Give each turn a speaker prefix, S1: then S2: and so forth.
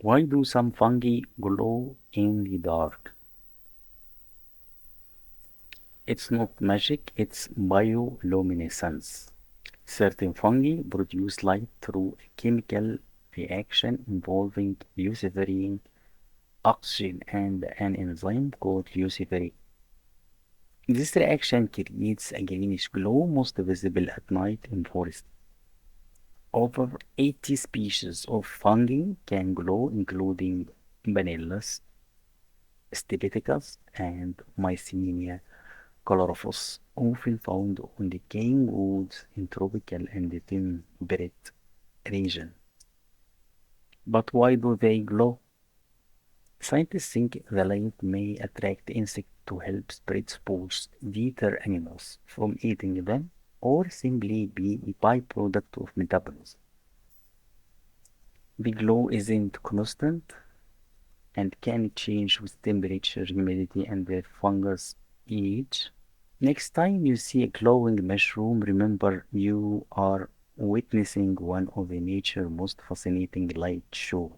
S1: Why do some fungi glow in the dark? It's not magic, it's bioluminescence. Certain fungi produce light through a chemical reaction involving luciferin, oxygen, and an enzyme called luciferase. This reaction creates a greenish glow most visible at night in forests. Over 80 species of fungi can glow, including Banellus, Stipithecus, and Mycenia chlorophyllus, often found on decaying woods in tropical and temperate regions. But why do they glow? Scientists think the light may attract insects to help spread spores, deter animals from eating them, or simply be a byproduct of metabolism. The glow isn't constant and can change with temperature, humidity, and the fungus age. Next time you see a glowing mushroom, remember you are witnessing one of the nature's most fascinating light shows.